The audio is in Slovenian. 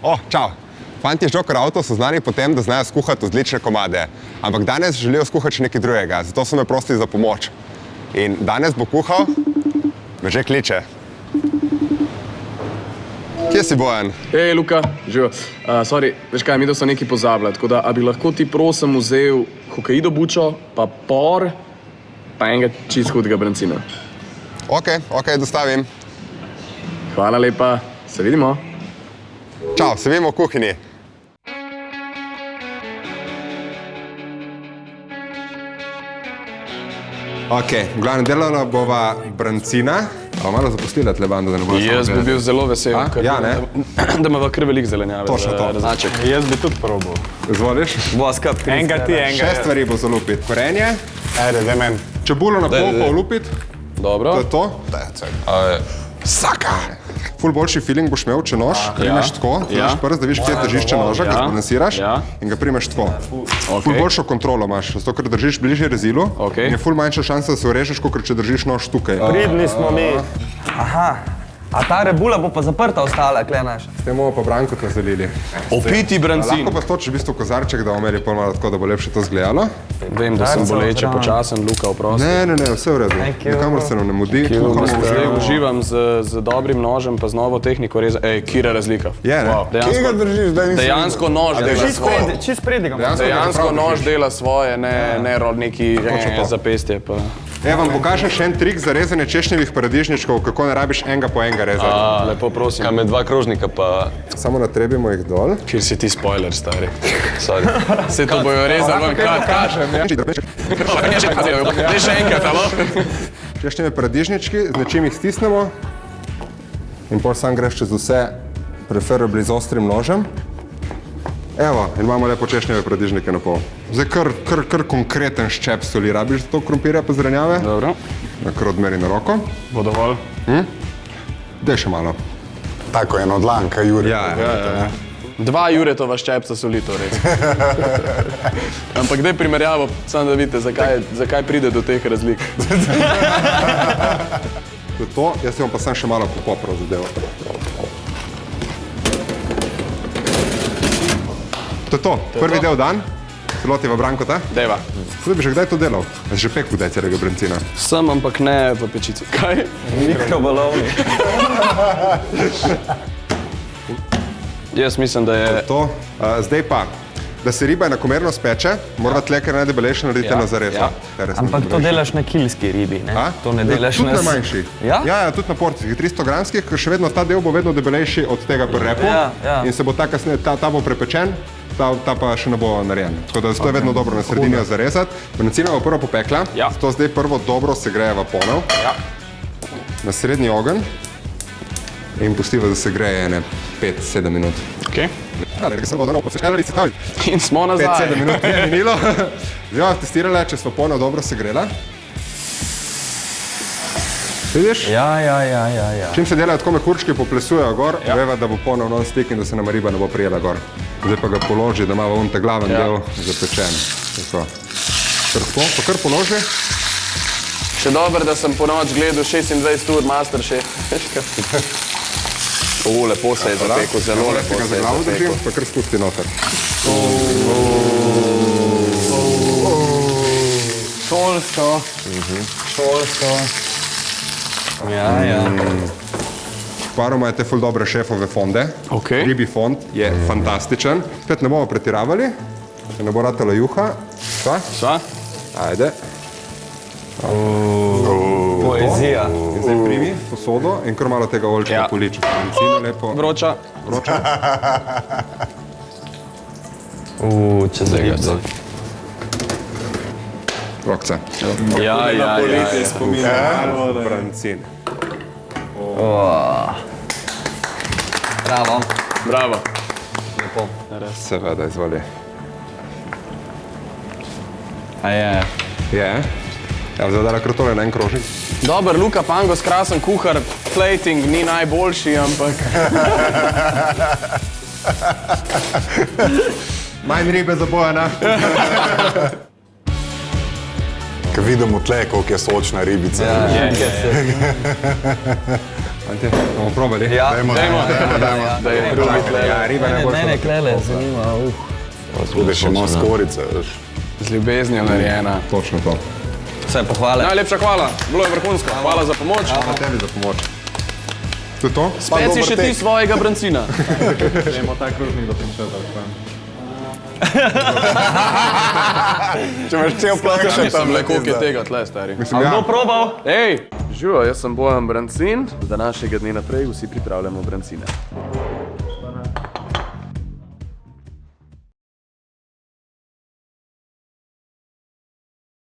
Čau. Fantje z Joker Auto so znani po tem, da znajo skuhati odlične komade. Ampak danes želijo skuhati še nekaj drugega, zato so me prosili za pomoč. In danes bo kuhal, me že kliče. Kje si, Bojan? Hej, Luka, živo. Sorry, veš kaj, mi da so nekaj pozabili, tako da, a bi lahko ti prosim vzel hokaido bučo, pa por, pa enega čist hudega brancina. Ok, dostavim. Hvala lepa, se vidimo. Čau, se vidimo v kuhinji. Ok, v glavnem delala bova brancina. A malo zaposlila tle banda, da ne bo samo Jaz bi bil zelo vesel, da ima kar velik zelenjave. Točno to. Raznaček. Jaz bi tudi probal. Izvoliš? Bova skrat kriske. Enega ti, enega. 6 stvari bo za lupit. Korenje, Ajde, daj men. čebulo na pol pa olupit. Dobro. To je to. Saka! Ful boljši feeling boš imel, če nož primeš tako, prst, da vidiš, kje držiš če noža, ga zbalansiraš in ga primeš tako. Ful boljšo kontrolo imaš, zato ker držiš bližje rezilu in je ful manjša šansa, da se urežeš, kot če držiš nož tukaj. Pridni smo mi. Aha. A ta rebula bo pa zaprta ostala, kle naša. S tem bomo pa brankot nazalili. Opiti brancin. Lahko pa stoči v bistvu kozarček, da bomo imeli pol malo tako, da bo lepše to izgledalo. Vem, da sem boleče, počasen, Luka, oprosti. Ne, vse v redu. Nikamor se nam ne mudi. Zdaj uživam z dobrim nožem, pa z novo tehniko reza. Ej, kira razlika. Je, ne? Kje ga držiš, da nisi... Dejansko nož dela svoje. Čist predi ga imam. Dejansko nož dela svoje, ne neki zapestje. Vam pokažem še en trik za rezanje češnjevih paradižničkov, kako ne rabiš enega po enega rezati. Lepo prosim. Kaj med dva krožnika pa... Samo natrebimo jih dol. Kjer si ti spoiler, stari. Sorry. Se to bojo rezali, vam kažem. Daj še enkrat, alo? Češnjeve paradižnički, z nečim jih stisnemo in pol sam greš čez vse, preferably z ostrim nožem. Evo, in imamo lepo češnjeve paradižnike na pol. Zdaj kar konkreten ščep soli rabiš za to krompirja pa zelenjave. Dobro. Kar odmeri na roko. Bo dovolj? Daj še malo. Tako eno dlanka, Jure. Ja. 2 Juretova ščepca soli to res. Ampak daj primerjavo, samo da vidite, zakaj pride do teh razlik. To je to, jaz si bom pa sam še malo popopral zadevo. To je to, prvi del dan, se lotiva Brankota. Deva. Tudi bi že kdaj to delal? A si že pek kdaj celega brancina? Sem, ampak ne v pečici. Kaj? Mikrovalovni. Jaz mislim, da je... To. Zdaj pa, da se riba enakomerno speče, mora tle, ker najdebelejše narediti na zareza. Ampak to delaš na kilski ribi, ne? To ne delaš na... Tudi na manjši. Ja, tudi na porcijskih, 300 gramskih, ker še vedno ta del bo vedno debelejši od tega pri repu in se bo ta kasneje, ta bo prepečen, ta pa še ne bo narejen. Tako da zato je vedno dobro na sredini zarezati. Brancina bo prvo popekla, zato zdaj prvo dobro segrejeva ponev. Na srednji ogenj in pustiva, da se greje 5-7 minut. In smo nazaj. 5-7 minut je minilo. Zdaj vam testirala, če smo ponev dobro segrela. Vidiš? Ja. Čim se delajo tako mehurčki, poplesujejo gor, veva, da bo ponev non-stick in da se nama riba ne bo prijela gor. Zdaj pa ga položi, da ima on ta glaven del zapečen. Pa kar položi. Še dobro, da sem po noč gledal 26 ur Masterchef. Lepo se je zapekel, zelo lepo se je zapekel. Pa kar spusti noter. Šolsko. Ja. Kvaroma je te ful dobre šefove fonde. Ribi fond je fantastičen. Spet ne bomo pretiravali, če ne bo ratala juha. Sva? Ajde. Poezija. In zdaj primi posodo in kar malo tega oljčka poliča. Lepo. Vroča. Čez ribico. Rokca. Ja. Brancin. Bravo. Lepo. Seveda, izvoli. A je? Je? Ja, zdaj dala kar tole na en krožnik. Dober, Luka Pangos, krasen kuhar, plating ni najboljši, ampak... Manj ribe za Bojana. Ko vidimo tle, koliko je sočna ribica. Bomo probali. Ja, Dajmo, Da je drugi tle. Ja, riba ne bo mene klele zanima. Tudi še malo skorice, veš. Z ljubeznijo narejena. Točno to. Vse pohvale. Najlepša hvala, bilo je vrhunsko. Hvala za pomoč. Hvala tebi za pomoč. To je to? Speci še ti svojega brancina. Gremo ta krožnik, da sem šel tako. Če imaš cel plan, še Nisem tam le, koliko je tega tle, stari. Mislim, ja. Kdo probal? Ej, živo, jaz sem Bojan Brancin, da našega dne naprej vsi pripravljamo brancine.